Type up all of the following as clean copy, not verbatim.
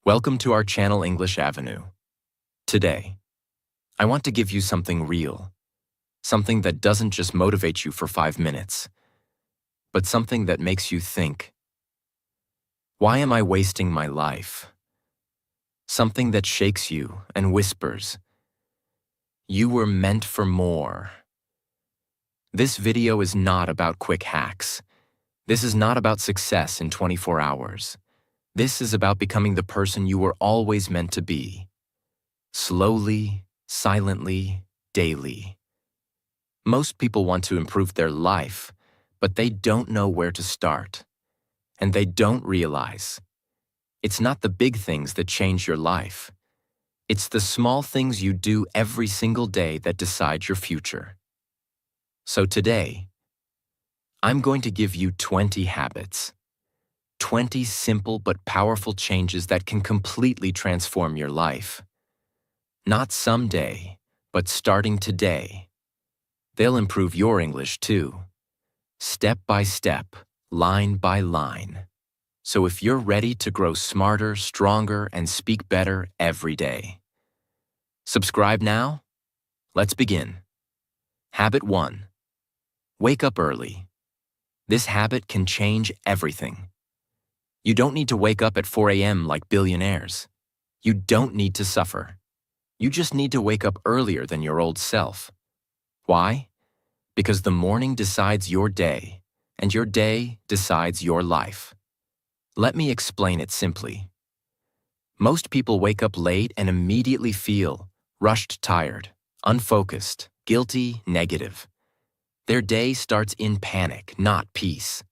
Welcome to our channel English Avenue. Today, I want to give you something real, something that doesn't just motivate you for 5 minutes, but something that makes you think. Why am I wasting my life? Something that shakes you and whispers, you were meant for more. This video is not about quick hacks. This is not about success in 24 hours. This is about becoming the person you were always meant to be. Slowly, silently, daily. Most people want to improve their life, but they don't know where to start. And they don't realize it's not the big things that change your life. It's the small things you do every single day that decide your future. So today, I'm going to give you 20 habits. 20 simple but powerful changes that can completely transform your life. Not someday, but starting today. They'll improve your English too. Step by step, line by line. So if you're ready to grow smarter, stronger, and speak better every day. Subscribe now? Let's begin. Habit 1. Wake up early. This habit can change everything. You don't need to wake up at 4 a.m. like billionaires. You don't need to suffer. You just need to wake up earlier than your old self. Why? Because the morning decides your day, and your day decides your life. Let me explain it simply. Most people wake up late and immediately feel rushed, tired, unfocused, guilty, negative. Their day starts in panic, not peace.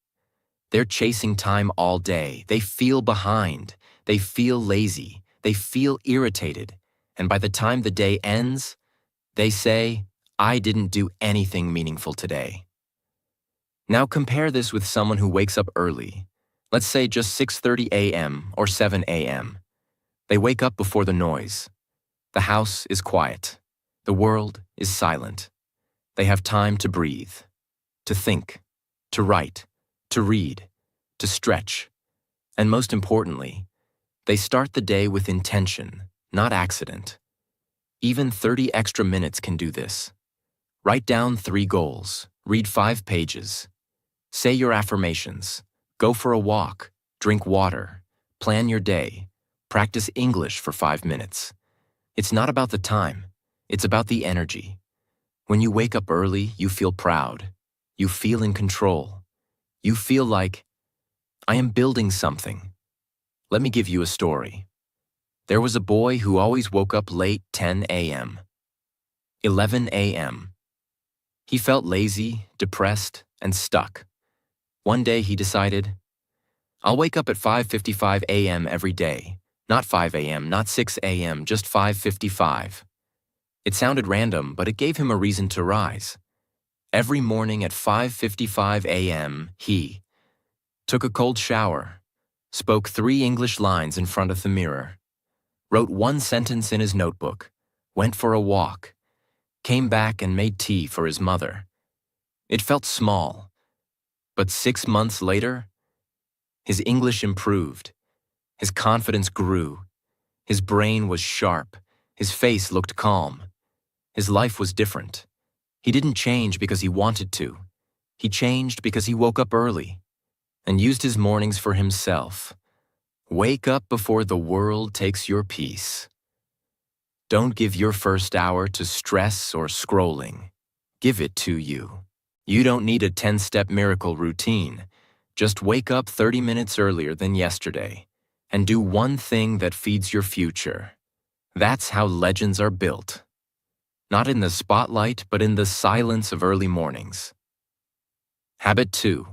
They're chasing time all day. They feel behind. They feel lazy. They feel irritated. And by the time the day ends, they say, I didn't do anything meaningful today. Now compare this with someone who wakes up early. Let's say just 6:30 a.m. or 7 a.m. They wake up before the noise. The house is quiet. The world is silent. They have time to breathe, to think, to write, to read, to stretch, and most importantly, they start the day with intention, not accident. Even 30 extra minutes can do this. Write down 3 goals, read 5 pages, say your affirmations, go for a walk, drink water, plan your day, practice English for 5 minutes. It's not about the time, it's about the energy. When you wake up early, you feel proud, you feel in control. You feel like, I am building something. Let me give you a story. There was a boy who always woke up late 10 a.m., 11 a.m. He felt lazy, depressed, and stuck. One day he decided, I'll wake up at 5:55 a.m. every day. Not 5 a.m., not 6 a.m., just 5:55. It sounded random, but it gave him a reason to rise. Every morning at 5:55 a.m., he took a cold shower, spoke 3 English lines in front of the mirror, wrote 1 sentence in his notebook, went for a walk, came back and made tea for his mother. It felt small, but 6 months later, his English improved, his confidence grew, his brain was sharp, his face looked calm, his life was different. He didn't change because he wanted to. He changed because he woke up early and used his mornings for himself. Wake up before the world takes your peace. Don't give your first hour to stress or scrolling. Give it to you. You don't need a 10-step miracle routine. Just wake up 30 minutes earlier than yesterday and do one thing that feeds your future. That's how legends are built. Not in the spotlight, but in the silence of early mornings. Habit 2.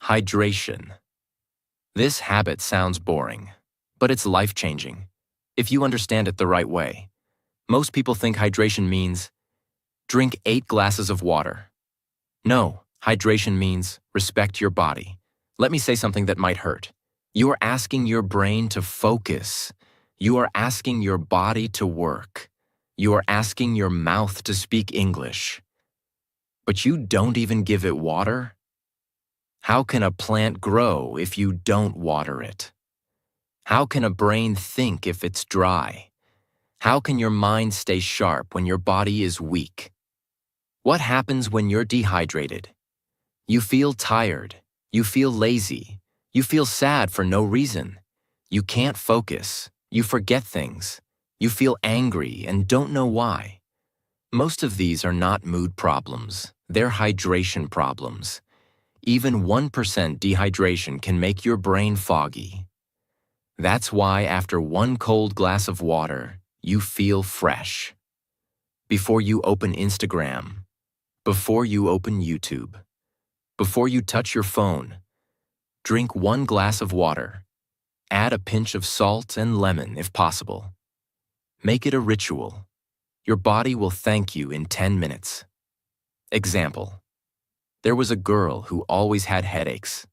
Hydration. This habit sounds boring, but it's life-changing if you understand it the right way. Most people think hydration means drink 8 glasses of water. No, hydration means respect your body. Let me say something that might hurt. You are asking your brain to focus. You are asking your body to work. You are asking your mouth to speak English. But you don't even give it water? How can a plant grow if you don't water it? How can a brain think if it's dry? How can your mind stay sharp when your body is weak? What happens when you're dehydrated? You feel tired. You feel lazy. You feel sad for no reason. You can't focus. You forget things. You feel angry and don't know why. Most of these are not mood problems. They're hydration problems. Even 1% dehydration can make your brain foggy. That's why after one cold glass of water, you feel fresh. Before you open Instagram, before you open YouTube, before you touch your phone, drink one glass of water. Add a pinch of salt and lemon if possible. Make it a ritual. Your body will thank you in 10 minutes. Example: there was a girl who always had headaches.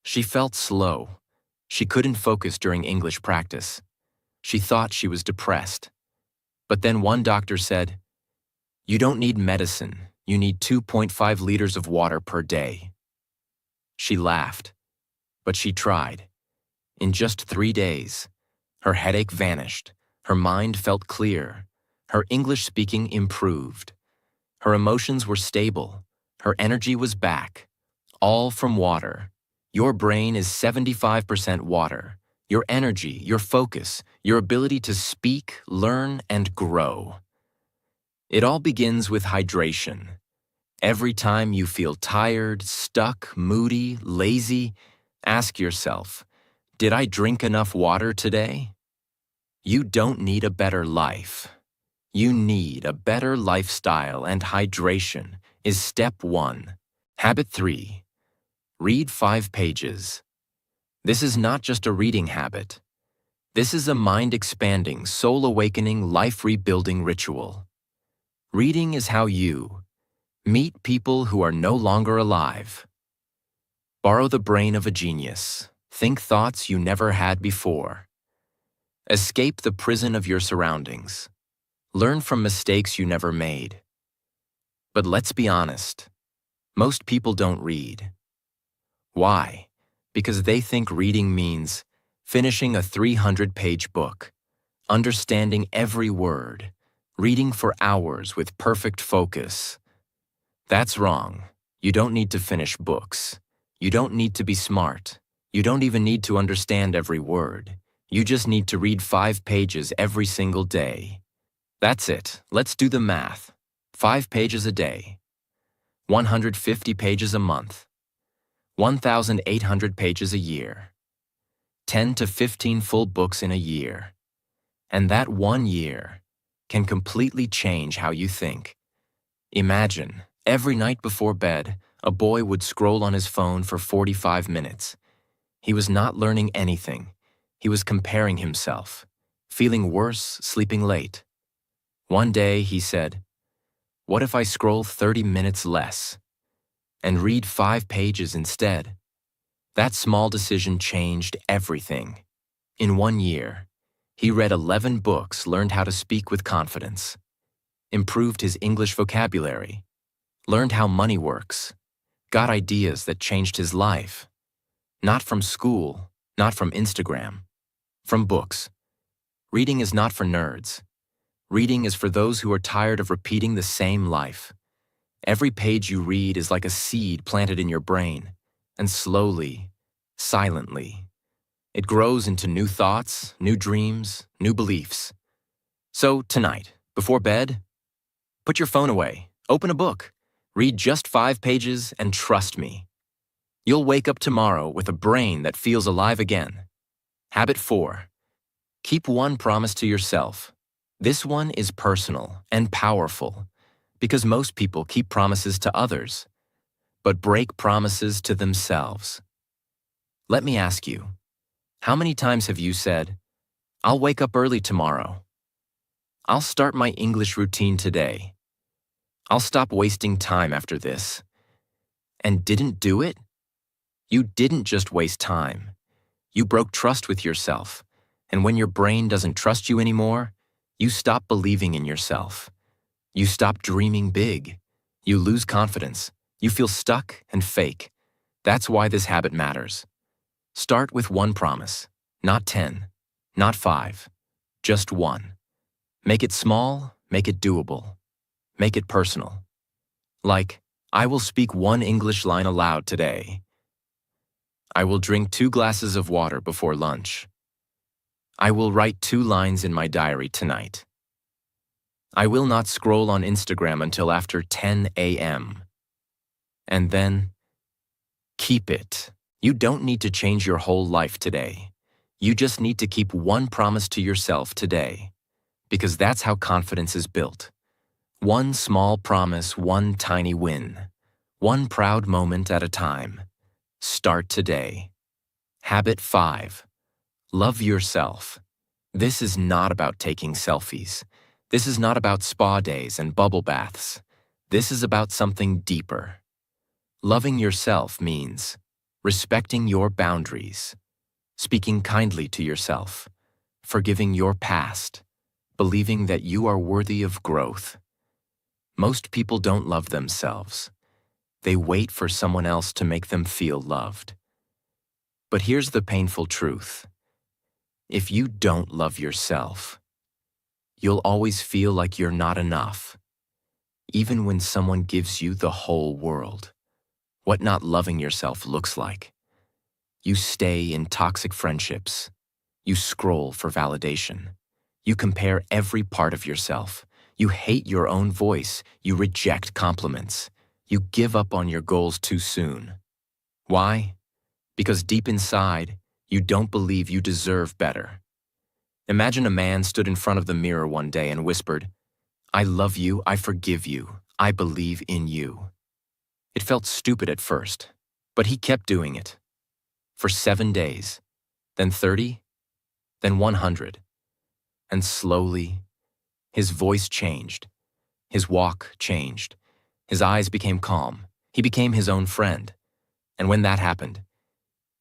She felt slow. She couldn't focus during English practice. She thought she was depressed. But then one doctor said, "You don't need medicine. You need 2.5 liters of water per day." She laughed, but she tried. In just 3 days, her headache vanished. Her mind felt clear. Her English speaking improved. Her emotions were stable. Her energy was back. All from water. Your brain is 75% water. Your energy, your focus, your ability to speak, learn, and grow. It all begins with hydration. Every time you feel tired, stuck, moody, lazy, ask yourself, did I drink enough water today? You don't need a better life. You need a better lifestyle, and hydration is step 1. Habit 3. Read 5 pages. This is not just a reading habit. This is a mind-expanding, soul-awakening, life-rebuilding ritual. Reading is how you meet people who are no longer alive. Borrow the brain of a genius. Think thoughts you never had before. Escape the prison of your surroundings. Learn from mistakes you never made. But let's be honest, most people don't read. Why? Because they think reading means finishing a 300-page book, understanding every word, reading for hours with perfect focus. That's wrong. You don't need to finish books. You don't need to be smart. You don't even need to understand every word. You just need to read 5 pages every single day. That's it. Let's do the math. 5 pages a day. 150 pages a month. 1,800 pages a year. 10 to 15 full books in a year. And that 1 year can completely change how you think. Imagine, every night before bed, a boy would scroll on his phone for 45 minutes. He was not learning anything. He was comparing himself, feeling worse, sleeping late. One day he said, "What if I scroll 30 minutes less and read 5 pages instead?" That small decision changed everything. In 1 year, he read 11 books, learned how to speak with confidence, improved his English vocabulary, learned how money works, got ideas that changed his life. Not from school, not from Instagram, from books. Reading is not for nerds. Reading is for those who are tired of repeating the same life. Every page you read is like a seed planted in your brain, and slowly, silently, it grows into new thoughts, new dreams, new beliefs. So tonight, before bed, put your phone away, open a book, read just 5 pages, and trust me, you'll wake up tomorrow with a brain that feels alive again. Habit 4. Keep one promise to yourself. This one is personal and powerful because most people keep promises to others, but break promises to themselves. Let me ask you, how many times have you said, "I'll wake up early tomorrow. I'll start my English routine today. I'll stop wasting time after this," and didn't do it? You didn't just waste time. You broke trust with yourself, and when your brain doesn't trust you anymore, you stop believing in yourself. You stop dreaming big. You lose confidence. You feel stuck and fake. That's why this habit matters. Start with one promise. Not 10, not 5, just 1. Make it small, make it doable. Make it personal. Like, I will speak 1 English line aloud today. I will drink 2 glasses of water before lunch. I will write 2 lines in my diary tonight. I will not scroll on Instagram until after 10 a.m. And then, keep it. You don't need to change your whole life today. You just need to keep 1 promise to yourself today. Because that's how confidence is built. 1 small promise, 1 tiny win. 1 proud moment at a time. Start today. Habit 5. Love yourself. This is not about taking selfies. This is not about spa days and bubble baths. This is about something deeper. Loving yourself means respecting your boundaries, speaking kindly to yourself, forgiving your past, believing that you are worthy of growth. Most people don't love themselves. They wait for someone else to make them feel loved. But here's the painful truth. If you don't love yourself, you'll always feel like you're not enough, even when someone gives you the whole world. What not loving yourself looks like. You stay in toxic friendships. You scroll for validation. You compare every part of yourself. You hate your own voice. You reject compliments. You give up on your goals too soon. Why? Because deep inside, you don't believe you deserve better. Imagine a man stood in front of the mirror one day and whispered, "I love you, I forgive you, I believe in you." It felt stupid at first, but he kept doing it. For 7 days, then 30, then 100. And slowly, his voice changed. His walk changed. His eyes became calm. He became his own friend. And when that happened,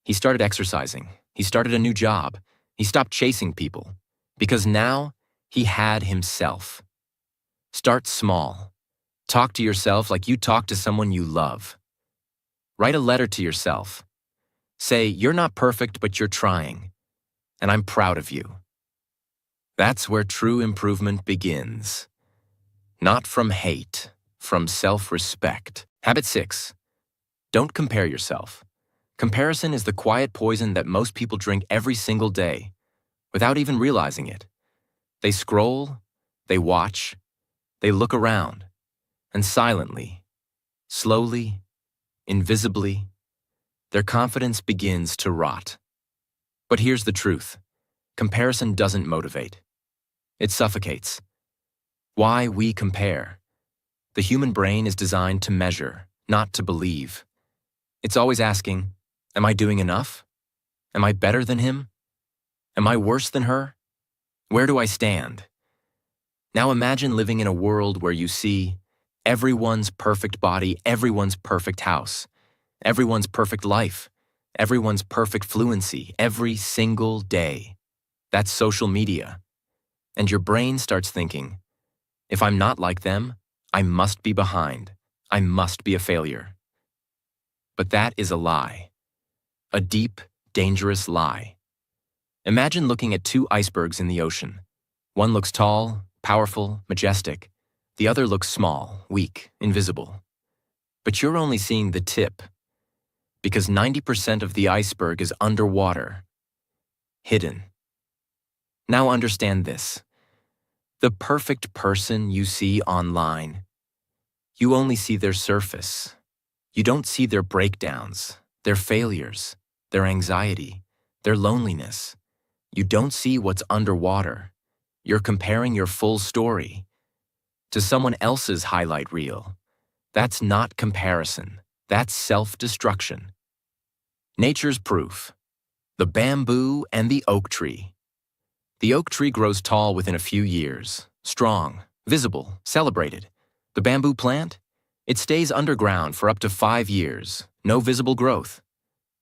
he started exercising. He started a new job. He stopped chasing people. Because now, he had himself. Start small. Talk to yourself like you talk to someone you love. Write a letter to yourself. Say, "You're not perfect, but you're trying. And I'm proud of you." That's where true improvement begins. Not from hate, from self-respect. Habit 6. Don't compare yourself. Comparison is the quiet poison that most people drink every single day, without even realizing it. They scroll, they watch, they look around, and silently, slowly, invisibly, their confidence begins to rot. But here's the truth. Comparison doesn't motivate. It suffocates. Why we compare? The human brain is designed to measure, not to believe. It's always asking, am I doing enough? Am I better than him? Am I worse than her? Where do I stand? Now imagine living in a world where you see everyone's perfect body, everyone's perfect house, everyone's perfect life, everyone's perfect fluency every single day. That's social media. And your brain starts thinking, if I'm not like them, I must be behind. I must be a failure. But that is a lie. A deep, dangerous lie. Imagine looking at 2 icebergs in the ocean. One looks tall, powerful, majestic. The other looks small, weak, invisible. But you're only seeing the tip, because 90% of the iceberg is underwater, hidden. Now understand this. The perfect person you see online, you only see their surface. You don't see their breakdowns, their failures, their anxiety, their loneliness. You don't see what's underwater. You're comparing your full story to someone else's highlight reel. That's not comparison. That's self-destruction. Nature's proof. The bamboo and the oak tree. The oak tree grows tall within a few years, strong, visible, celebrated. The bamboo plant? It stays underground for up to 5 years, no visible growth.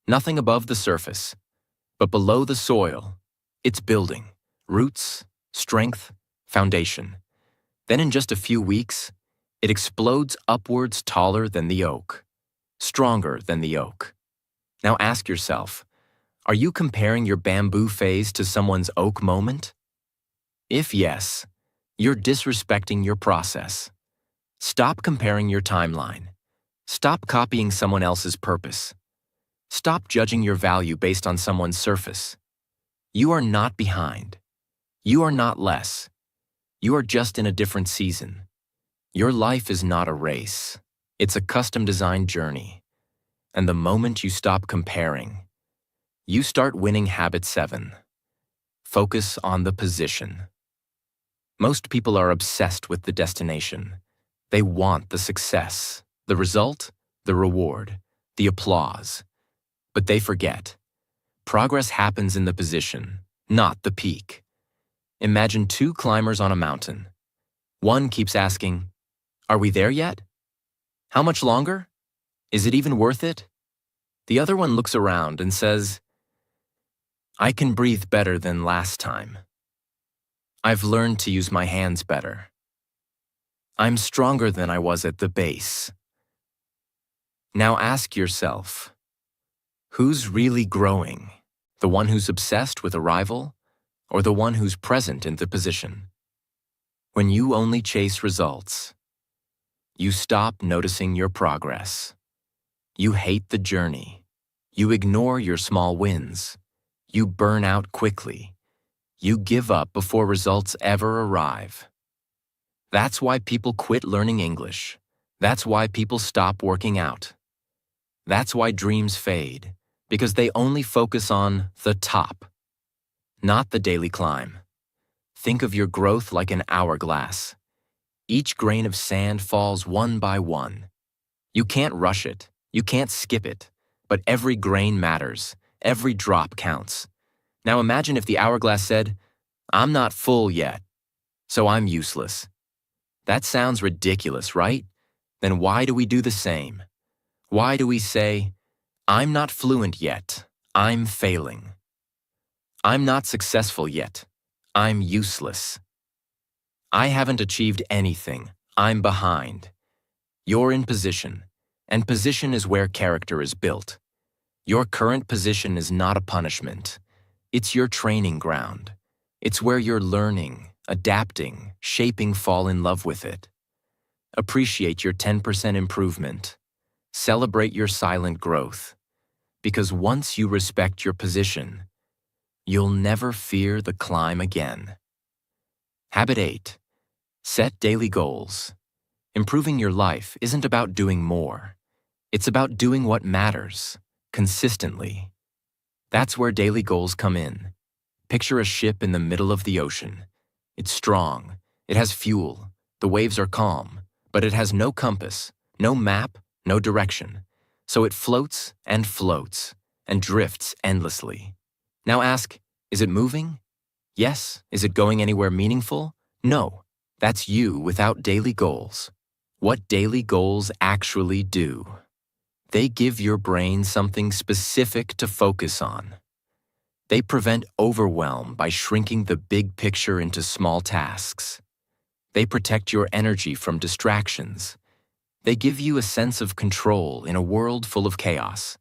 Nothing above the surface. But below the soil, it's building. Roots, strength, foundation. Then in just a few weeks, it explodes upwards taller than the oak, stronger than the oak. Now ask yourself, Are you comparing your bamboo phase to someone's oak moment? If yes, you're disrespecting your process. Stop comparing your timeline. Stop copying someone else's purpose. Stop judging your value based on someone's surface. You are not behind. You are not less. You are just in a different season. Your life is not a race. It's a custom-designed journey. And the moment you stop comparing, you start winning habit 7. Focus on the position. Most people are obsessed with the destination. They want the success, the result, the reward, the applause. But they forget. Progress happens in the position, not the peak. Imagine 2 climbers on a mountain. One keeps asking, "Are we there yet? How much longer? Is it even worth it?" The other one looks around and says, "I can breathe better than last time. I've learned to use my hands better. I'm stronger than I was at the base." Now ask yourself, who's really growing? The one who's obsessed with arrival, or the one who's present in the position? When you only chase results, you stop noticing your progress. You hate the journey. You ignore your small wins. You burn out quickly. You give up before results ever arrive. That's why people quit learning English. That's why people stop working out. That's why dreams fade, because they only focus on the top, not the daily climb. Think of your growth like an hourglass. Each grain of sand falls one by one. You can't rush it. You can't skip it. But every grain matters. Every drop counts. Now imagine if the hourglass said, "I'm not full yet, so I'm useless." That sounds ridiculous, right? Then why do we do the same? Why do we say, "I'm not fluent yet, I'm failing"? "I'm not successful yet, I'm useless"? "I haven't achieved anything, I'm behind"? You're in position, and position is where character is built. Your current position is not a punishment. It's your training ground. It's where you're learning, adapting, shaping. Fall in love with it. Appreciate your 10% improvement. Celebrate your silent growth. Because once you respect your position, you'll never fear the climb again. Habit 8. Set daily goals. Improving your life isn't about doing more. It's about doing what matters, consistently. That's where daily goals come in. Picture a ship in the middle of the ocean. It's strong, it has fuel, the waves are calm, but it has no compass, no map, no direction. So it floats and drifts endlessly. Now ask, is it moving? Yes. Is it going anywhere meaningful? No. That's you without daily goals. What daily goals actually do? They give your brain something specific to focus on. They prevent overwhelm by shrinking the big picture into small tasks. They protect your energy from distractions. They give you a sense of control in a world full of chaos.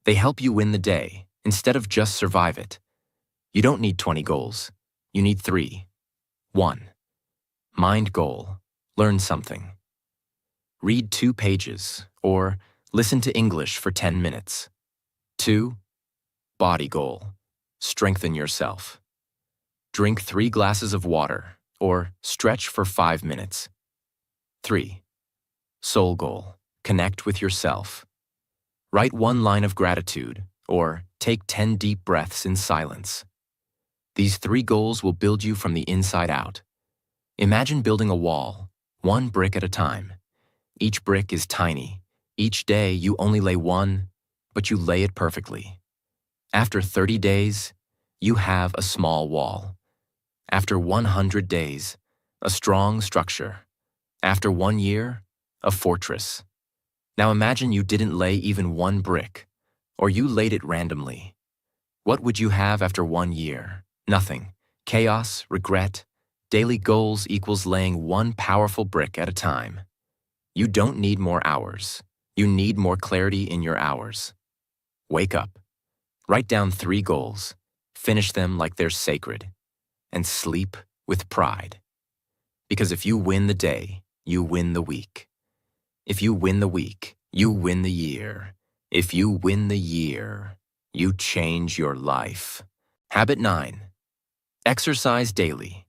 They help you win the day instead of just survive it. You don't need 20 goals. You need 3. 1. Mind goal. Learn something. Read 2 pages or listen to English for 10 minutes. 2. Body goal. Strengthen yourself. Drink 3 glasses of water or stretch for 5 minutes. 3. Soul goal. Connect with yourself. Write 1 line of gratitude or take 10 deep breaths in silence. These 3 goals will build you from the inside out. Imagine building a wall, 1 brick at a time. Each brick is tiny. Each day you only lay 1, but you lay it perfectly. After 30 days, you have a small wall. After 100 days, a strong structure. After 1 year, a fortress. Now imagine you didn't lay even 1 brick, or you laid it randomly. What would you have after 1 year? Nothing. Chaos, regret. Daily goals equals laying 1 powerful brick at a time. You don't need more hours. You need more clarity in your hours. Wake up. Write down 3 goals, finish them like they're sacred, and sleep with pride. Because if you win the day, you win the week. If you win the week, you win the year. If you win the year, you change your life. Habit 9. Exercise daily.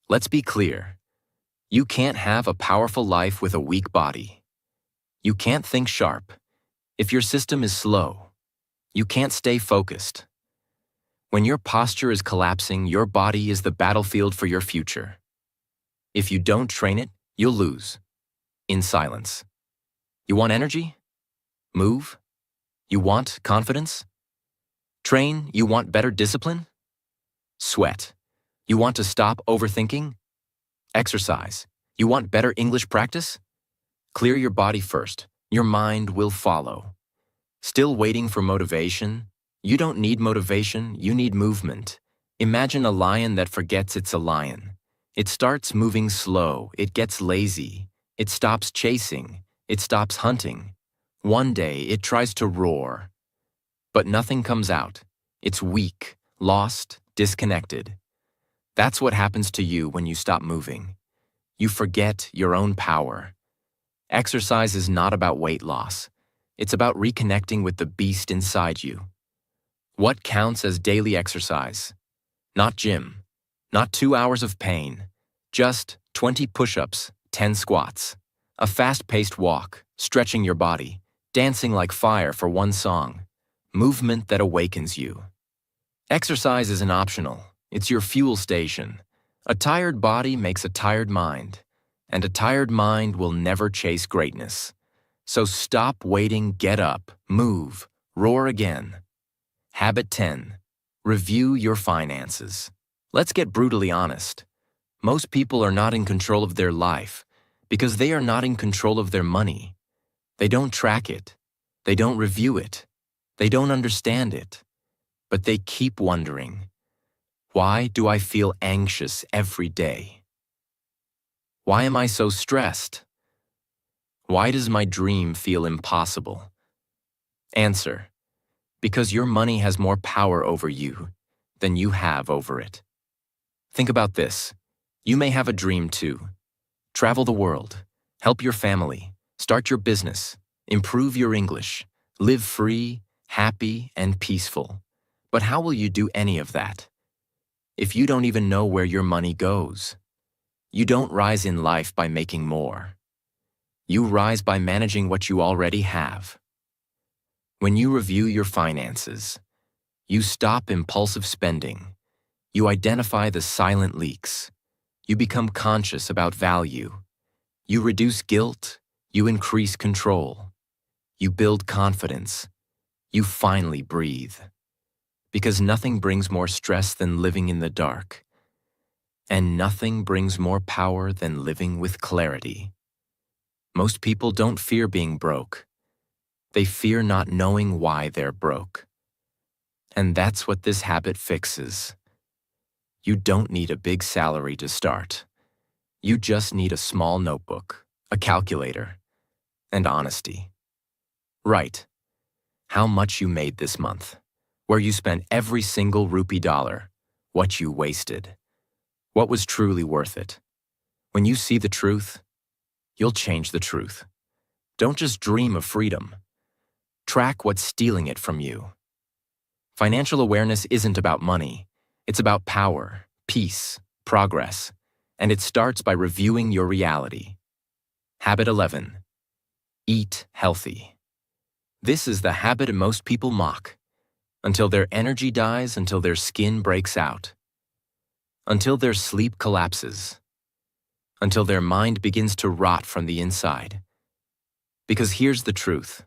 Let's be clear. You can't have a powerful life with a weak body. You can't think sharp if your system is slow. You can't stay focused. When your posture is collapsing, your body is the battlefield for your future. If you don't train it, you'll lose. In silence. You want energy? Move. You want confidence? Train. You want better discipline? Sweat. You want to stop overthinking? Exercise. You want better English practice? Clear your body first. Your mind will follow. Still waiting for motivation? You don't need motivation, you need movement. Imagine a lion that forgets it's a lion. It starts moving slow, it gets lazy, it stops chasing, it stops hunting. One day it tries to roar, but nothing comes out. It's weak, lost, disconnected. That's what happens to you when you stop moving. You forget your own power. Exercise is not about weight loss. It's about reconnecting with the beast inside you. What counts as daily exercise? Not gym, not 2 hours of pain, just 20 push-ups, 10 squats, a fast-paced walk, stretching your body, dancing like fire for one song, movement that awakens you. Exercise isn't optional, it's your fuel station. A tired body makes a tired mind, and a tired mind will never chase greatness. So stop waiting, get up, move, roar again. Habit 10. Review your finances. Let's get brutally honest. Most people are not in control of their life because they are not in control of their money. They don't track it. They don't review it. They don't understand it. But they keep wondering, why do I feel anxious every day? Why am I so stressed? Why does my dream feel impossible? Answer: because your money has more power over you than you have over it. Think about this. You may have a dream too. Travel the world, help your family, start your business, improve your English, live free, happy, and peaceful. But how will you do any of that if you don't even know where your money goes? You don't rise in life by making more. You rise by managing what you already have. When you review your finances, you stop impulsive spending. You identify the silent leaks. You become conscious about value. You reduce guilt. You increase control. You build confidence. You finally breathe. Because nothing brings more stress than living in the dark. And nothing brings more power than living with clarity. Most people don't fear being broke. They fear not knowing why they're broke. And that's what this habit fixes. You don't need a big salary to start. You just need a small notebook, a calculator, and honesty. Write how much you made this month, where you spent every single rupee dollar, what you wasted, what was truly worth it. When you see the truth, you'll change the truth. Don't just dream of freedom. Track what's stealing it from you. Financial awareness isn't about money. It's about power, peace, progress, and it starts by reviewing your reality. Habit 11. Eat healthy. This is the habit most people mock, until their energy dies, until their skin breaks out, until their sleep collapses, until their mind begins to rot from the inside. Because here's the truth.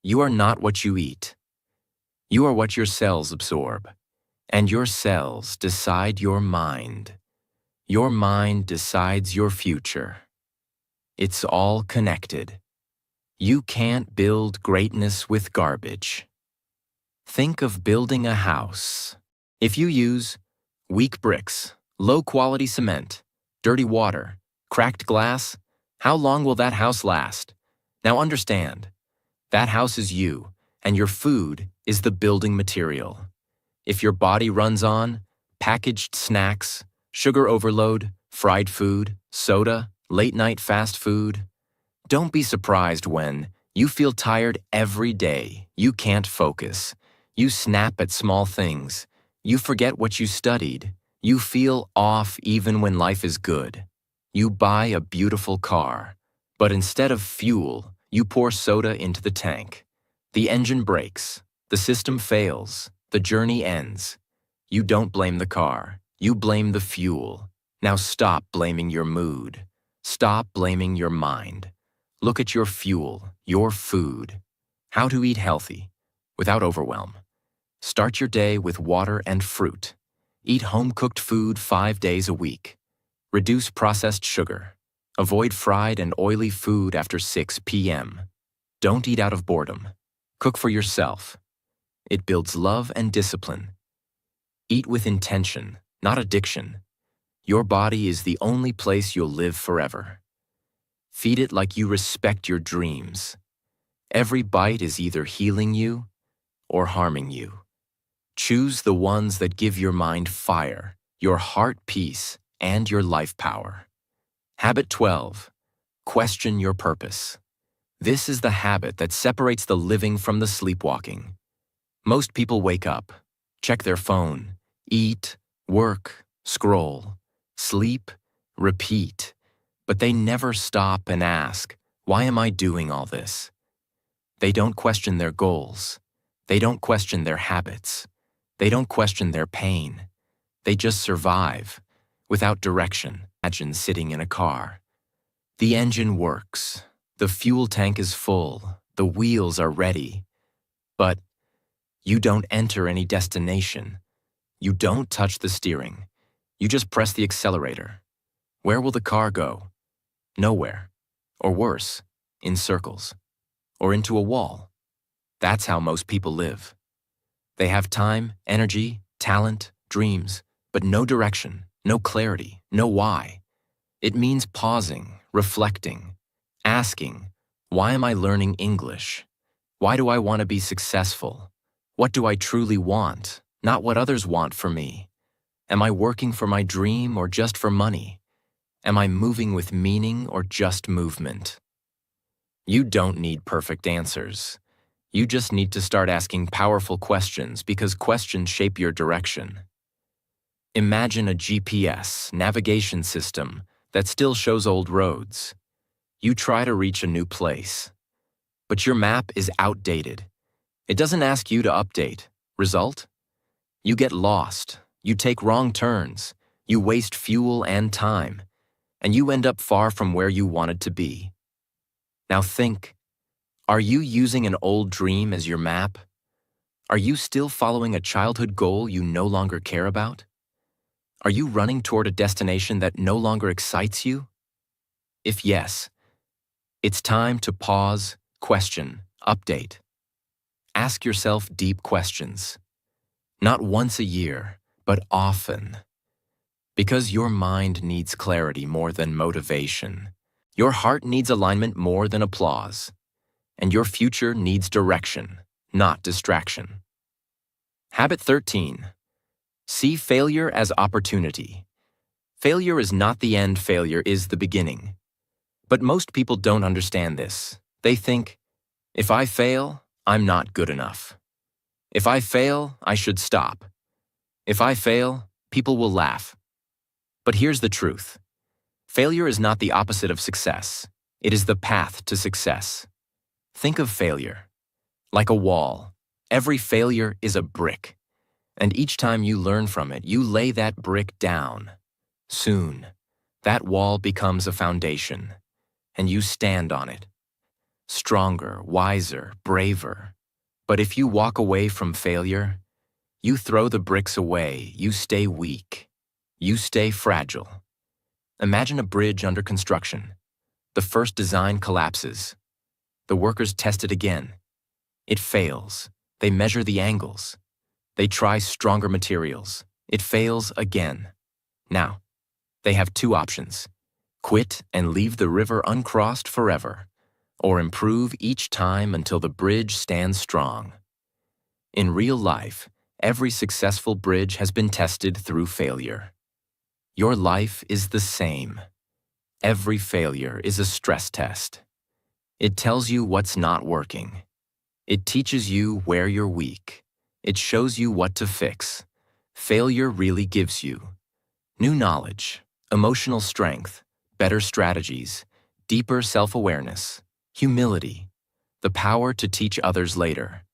You are not what you eat. You are what your cells absorb, and your cells decide your mind. Your mind decides your future. It's all connected. You can't build greatness with garbage. Think of building a house. If you use weak bricks, low-quality cement, dirty water, cracked glass, how long will that house last? Now understand, that house is you, And your food is the building material. If your body runs on packaged snacks, sugar overload, fried food, soda, late-night fast food, don't be surprised when you feel tired every day, you can't focus, you snap at small things, you forget what you studied, you feel off even when life is good. You buy a beautiful car, but instead of fuel, you pour soda into the tank. The engine breaks, the system fails, the journey ends. You don't blame the car, you blame the fuel. Now stop blaming your mood. Stop blaming your mind. Look at your fuel, your food. How to eat healthy, without overwhelm. Start your day with water and fruit. Eat home-cooked food 5 days a week. Reduce processed sugar. Avoid fried and oily food after 6 p.m. Don't eat out of boredom. Cook for yourself. It builds love and discipline. Eat with intention, not addiction. Your body is the only place you'll live forever. Feed it like you respect your dreams. Every bite is either healing you or harming you. Choose the ones that give your mind fire, your heart peace, and your life power. Habit 12. Question your purpose. This is the habit that separates the living from the sleepwalking. Most people wake up, check their phone, eat, work, scroll, sleep, repeat, but they never stop and ask, why am I doing all this? They don't question their goals. They don't question their habits. They don't question their pain. They just survive, without direction. Imagine sitting in a car. The engine works. The fuel tank is full. The wheels are ready. But you don't enter any destination. You don't touch the steering. You just press the accelerator. Where will the car go? Nowhere. Or worse, in circles. Or into a wall. That's how most people live. They have time, energy, talent, dreams, but no direction, no clarity, no why. It means pausing, reflecting, asking, why am I learning English? Why do I want to be successful? What do I truly want, not what others want for me? Am I working for my dream or just for money? Am I moving with meaning or just movement? You don't need perfect answers. You just need to start asking powerful questions because questions shape your direction. Imagine a GPS navigation system that still shows old roads. You try to reach a new place, but your map is outdated. It doesn't ask you to update. Result? You get lost, you take wrong turns, you waste fuel and time, and you end up far from where you wanted to be. Now think, are you using an old dream as your map? Are you still following a childhood goal you no longer care about? Are you running toward a destination that no longer excites you? If yes, it's time to pause, question, update. Ask yourself deep questions. Not once a year, but often. Because your mind needs clarity more than motivation. Your heart needs alignment more than applause. And your future needs direction, not distraction. Habit 13. See failure as opportunity. Failure is not the end, failure is the beginning. But most people don't understand this. They think, if I fail, I'm not good enough. If I fail, I should stop. If I fail, people will laugh. But here's the truth. Failure is not the opposite of success. It is the path to success. Think of failure like a wall. Every failure is a brick. And each time you learn from it, you lay that brick down. Soon, that wall becomes a foundation, and you stand on it. Stronger, wiser, braver. But if you walk away from failure, you throw the bricks away, you stay weak. You stay fragile. Imagine a bridge under construction. The first design collapses. The workers test it again. It fails. They measure the angles. They try stronger materials. It fails again. Now, they have two options. Quit and leave the river uncrossed forever, or improve each time until the bridge stands strong. In real life, every successful bridge has been tested through failure. Your life is the same. Every failure is a stress test. It tells you what's not working. It teaches you where you're weak. It shows you what to fix. Failure really gives you new knowledge, emotional strength, better strategies, deeper self-awareness, humility, the power to teach others later,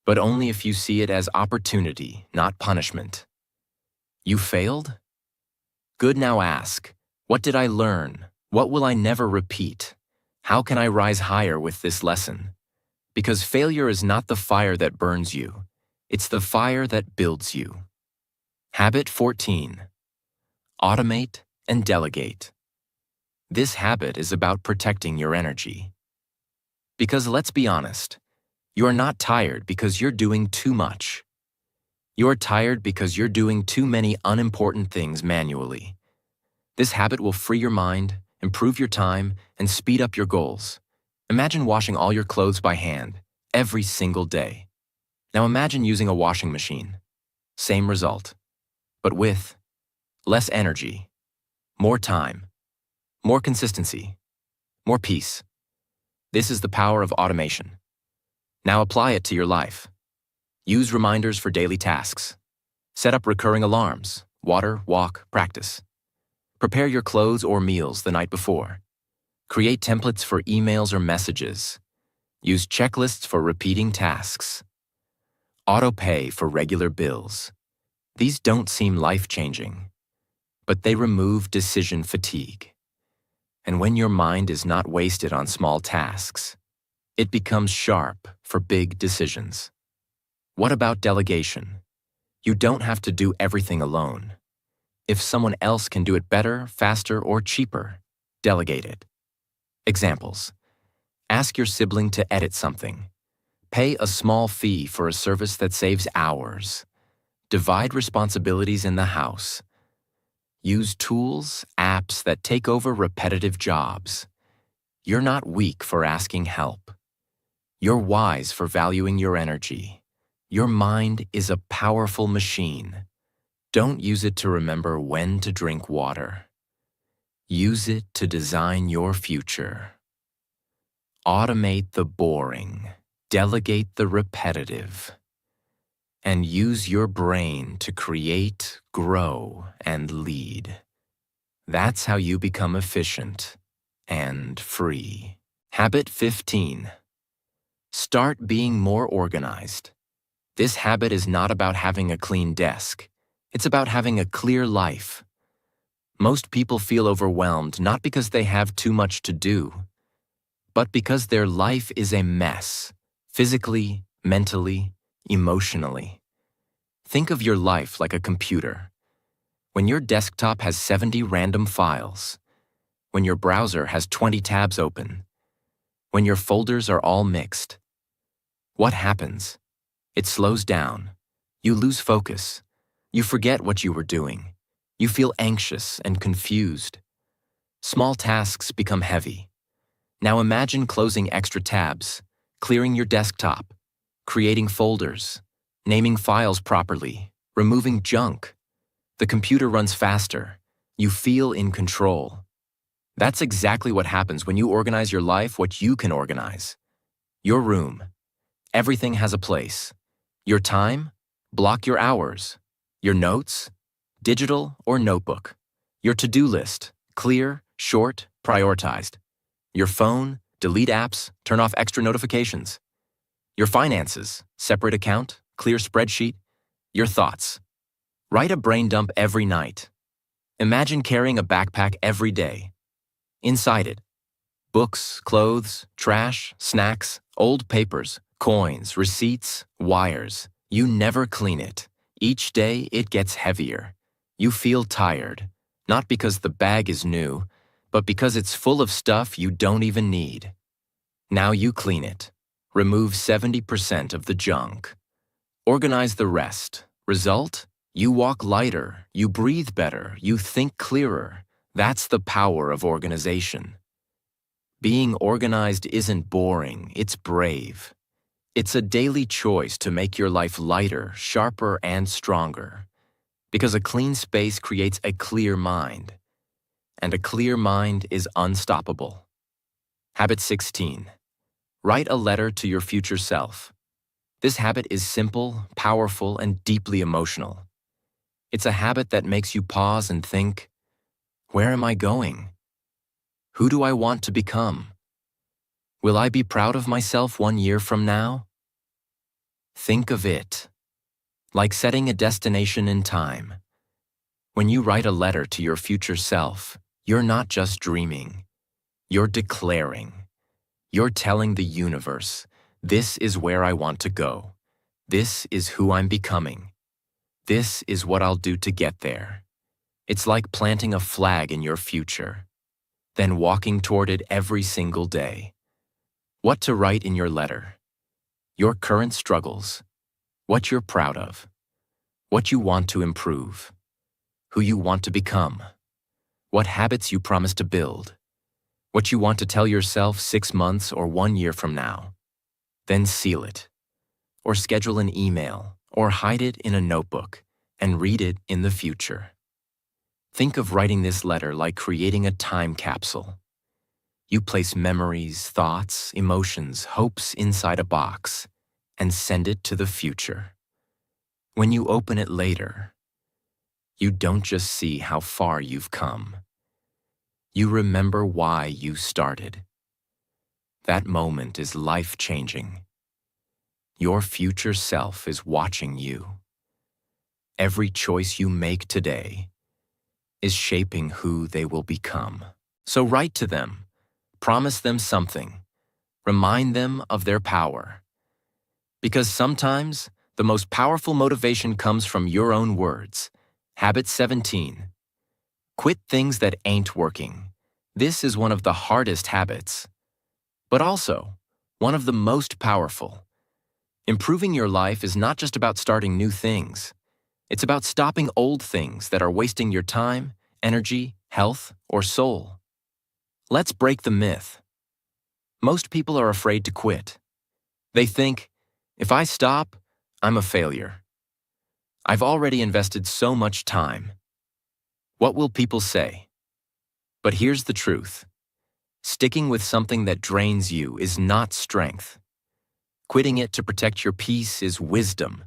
but only if you see it as opportunity, not punishment. You failed? Good, now ask, what did I learn? What will I never repeat? How can I rise higher with this lesson? Because failure is not the fire that burns you. It's the fire that builds you. Habit 14. Automate and delegate. This habit is about protecting your energy. Because let's be honest, you are not tired because you're doing too much. You are tired because you're doing too many unimportant things manually. This habit will free your mind, improve your time, and speed up your goals. Imagine washing all your clothes by hand, every single day. Now imagine using a washing machine. Same result, but with less energy, more time, more consistency, more peace. This is the power of automation. Now apply it to your life. Use reminders for daily tasks. Set up recurring alarms, water, walk, practice. Prepare your clothes or meals the night before. Create templates for emails or messages. Use checklists for repeating tasks. Auto-pay for regular bills. These don't seem life-changing, but they remove decision fatigue. And when your mind is not wasted on small tasks, it becomes sharp for big decisions. What about delegation? You don't have to do everything alone. If someone else can do it better, faster, or cheaper, delegate it. Examples. Ask your sibling to edit something. Pay a small fee for a service that saves hours. Divide responsibilities in the house. Use tools, apps that take over repetitive jobs. You're not weak for asking help. You're wise for valuing your energy. Your mind is a powerful machine. Don't use it to remember when to drink water. Use it to design your future. Automate the boring, delegate the repetitive, and use your brain to create, grow, and lead. That's how you become efficient and free. Habit 15. Start being more organized. This habit is not about having a clean desk. It's about having a clear life. Most people feel overwhelmed not because they have too much to do, but because their life is a mess, physically, mentally, emotionally. Think of your life like a computer. When your desktop has 70 random files, when your browser has 20 tabs open, when your folders are all mixed, what happens? It slows down. You lose focus. You forget what you were doing. You feel anxious and confused. Small tasks become heavy. Now imagine closing extra tabs, clearing your desktop, creating folders, naming files properly, removing junk. The computer runs faster. You feel in control. That's exactly what happens when you organize your life what you can organize. Your room. Everything has a place. Your time? Block your hours. Your notes? Digital or notebook. Your to-do list? Clear, short, prioritized. Your phone? Delete apps, turn off extra notifications. Your finances? Separate account, clear spreadsheet. Your thoughts? Write a brain dump every night. Imagine carrying a backpack every day. Inside it, books, clothes, trash, snacks, old papers, coins, receipts, wires. You never clean it. Each day it gets heavier. You feel tired, not because the bag is new, but because it's full of stuff you don't even need. Now you clean it. Remove 70% of the junk. Organize the rest. Result? You walk lighter, you breathe better, you think clearer. That's the power of organization. Being organized isn't boring, it's brave. It's a daily choice to make your life lighter, sharper, and stronger. Because a clean space creates a clear mind, and a clear mind is unstoppable. Habit 16. Write a letter to your future self. This habit is simple, powerful, and deeply emotional. It's a habit that makes you pause and think, where am I going? Who do I want to become? Will I be proud of myself 1 year from now? Think of it like setting a destination in time. When you write a letter to your future self, you're not just dreaming. You're declaring. You're telling the universe, this is where I want to go. This is who I'm becoming. This is what I'll do to get there. It's like planting a flag in your future, then walking toward it every single day. What to write in your letter? Your current struggles, what you're proud of, what you want to improve, who you want to become, what habits you promise to build, what you want to tell yourself 6 months or 1 year from now. Then seal it, or schedule an email, or hide it in a notebook, and read it in the future. Think of writing this letter like creating a time capsule. You place memories, thoughts, emotions, hopes inside a box, and send it to the future. When you open it later, you don't just see how far you've come. You remember why you started. That moment is life-changing. Your future self is watching you. Every choice you make today is shaping who they will become. So write to them. Promise them something. Remind them of their power. Because sometimes, the most powerful motivation comes from your own words. Habit 17. Quit things that ain't working. This is one of the hardest habits, but also one of the most powerful. Improving your life is not just about starting new things. It's about stopping old things that are wasting your time, energy, health, or soul. Let's break the myth. Most people are afraid to quit. They think, if I stop, I'm a failure. I've already invested so much time. What will people say? But here's the truth. Sticking with something that drains you is not strength. Quitting it to protect your peace is wisdom.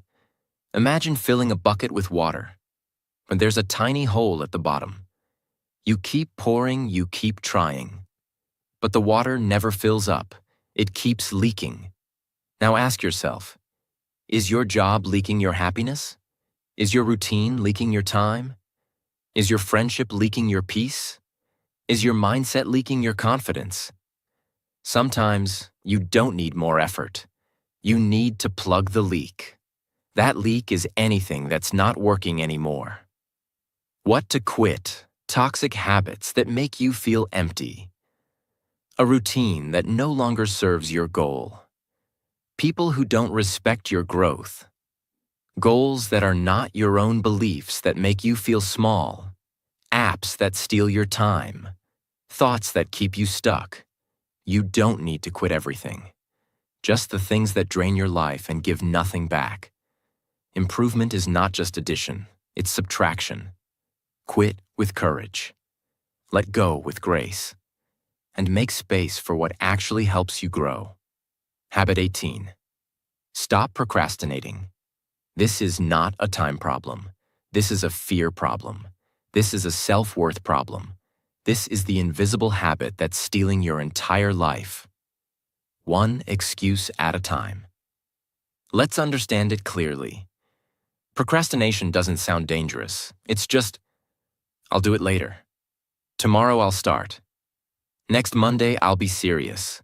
Imagine filling a bucket with water, but there's a tiny hole at the bottom. You keep pouring, you keep trying, but the water never fills up. It keeps leaking. Now ask yourself, is your job leaking your happiness? Is your routine leaking your time? Is your friendship leaking your peace? Is your mindset leaking your confidence? Sometimes you don't need more effort. You need to plug the leak. That leak is anything that's not working anymore. What to quit? Toxic habits that make you feel empty. A routine that no longer serves your goal. People who don't respect your growth. Goals that are not your own beliefs that make you feel small. Apps that steal your time. Thoughts that keep you stuck. You don't need to quit everything. Just the things that drain your life and give nothing back. Improvement is not just addition, it's subtraction. Quit with courage. Let go with grace. And make space for what actually helps you grow. Habit 18. Stop procrastinating. This is not a time problem. This is a fear problem. This is a self-worth problem. This is the invisible habit that's stealing your entire life. One excuse at a time. Let's understand it clearly. Procrastination doesn't sound dangerous. It's just, I'll do it later. Tomorrow I'll start. Next Monday I'll be serious.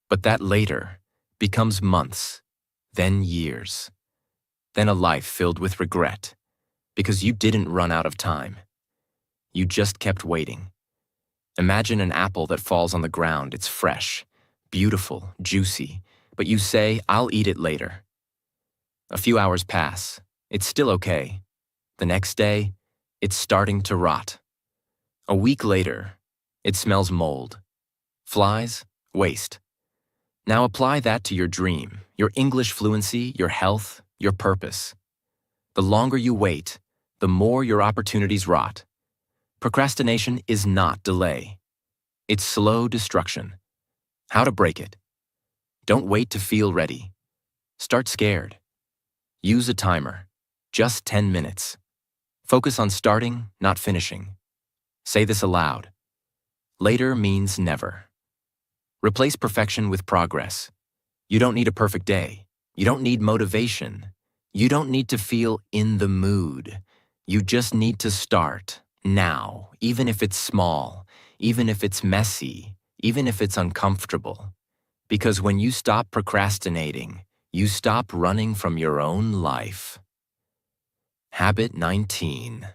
But that later becomes months, then years, then a life filled with regret, because you didn't run out of time. You just kept waiting. Imagine an apple that falls on the ground. It's fresh, beautiful, juicy, but you say, I'll eat it later. A few hours pass. It's still okay. The next day, it's starting to rot. A week later, it smells mold. Flies, waste. Now apply that to your dream, your English fluency, your health, your purpose. The longer you wait, the more your opportunities rot. Procrastination is not delay. It's slow destruction. How to break it? Don't wait to feel ready. Start scared. Use a timer. Just 10 minutes. Focus on starting, not finishing. Say this aloud. Later means never. Replace perfection with progress. You don't need a perfect day. You don't need motivation. You don't need to feel in the mood. You just need to start now, even if it's small, even if it's messy, even if it's uncomfortable. Because when you stop procrastinating, you stop running from your own life. Habit 19.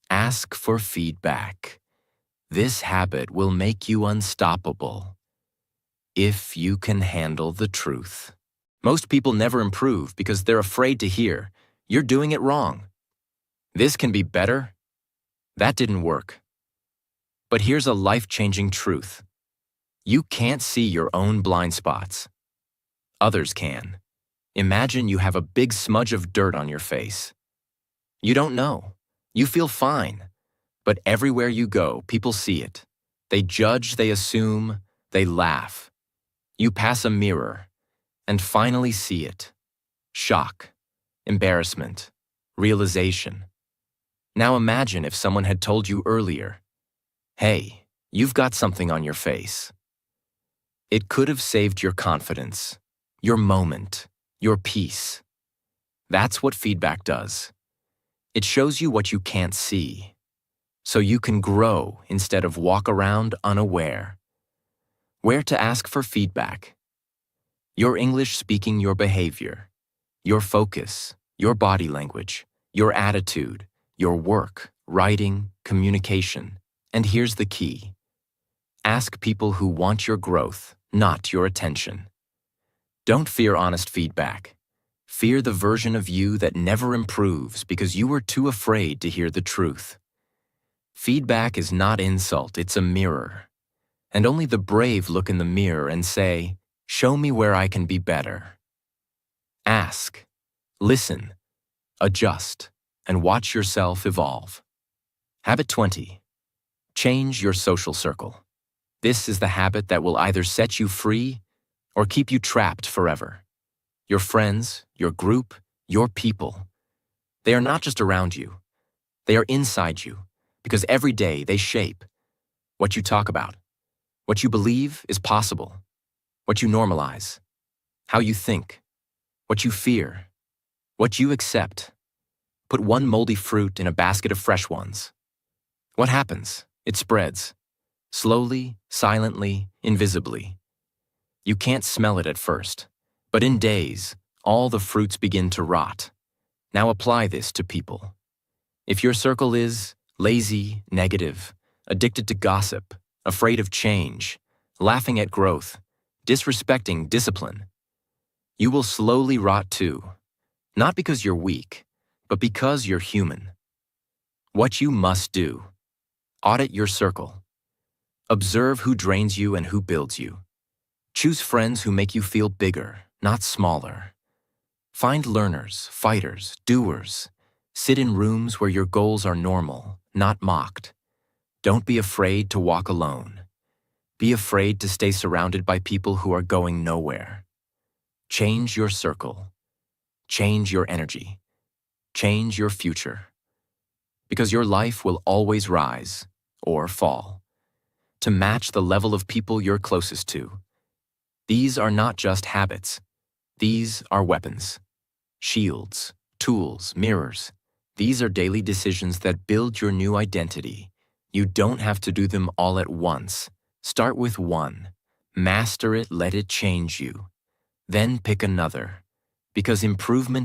Ask for feedback. This habit will make you unstoppable if you can handle the truth. Most people never improve because they're afraid to hear, "You're doing it wrong. This can be better. That didn't work." But here's a life-changing truth. You can't see your own blind spots. Others can. Imagine you have a big smudge of dirt on your face. You don't know. You feel fine. But everywhere you go, people see it. They judge, they assume, they laugh. You pass a mirror and finally see it. Shock, embarrassment, realization. Now imagine if someone had told you earlier, "Hey, you've got something on your face." It could have saved your confidence, your moment, your peace. That's what feedback does. It shows you what you can't see, so you can grow instead of walk around unaware. Where to ask for feedback? Your English speaking, your behavior, your focus, your body language, your attitude, your work, writing, communication. And here's the key. Ask people who want your growth, not your attention. Don't fear honest feedback. Fear the version of you that never improves because you were too afraid to hear the truth. Feedback is not insult, it's a mirror. And only the brave look in the mirror and say, "Show me where I can be better." Ask, listen, adjust, and watch yourself evolve. Habit 20. Change your social circle. This is the habit that will either set you free or keep you trapped forever. Your friends, your group, your people. They are not just around you. They are inside you because every day they shape what you talk about, what you believe is possible, what you normalize, how you think, what you fear, what you accept. Put one moldy fruit in a basket of fresh ones. What happens? It spreads. Slowly, silently, invisibly. You can't smell it at first, but in days, all the fruits begin to rot. Now apply this to people. If your circle is lazy, negative, addicted to gossip, afraid of change, laughing at growth, disrespecting discipline, you will slowly rot too. Not because you're weak, but because you're human. What you must do: audit your circle. Observe who drains you and who builds you. Choose friends who make you feel bigger, not smaller. Find learners, fighters, doers. Sit in rooms where your goals are normal, not mocked. Don't be afraid to walk alone. Be afraid to stay surrounded by people who are going nowhere. Change your circle. Change your energy. Change your future. Because your life will always rise, or fall, to match the level of people you're closest to. These are not just habits. These are weapons, shields, tools, mirrors. These are daily decisions that build your new identity. You don't have to do them all at once. Start with one. Master it, let it change you. Then pick another. Because improvement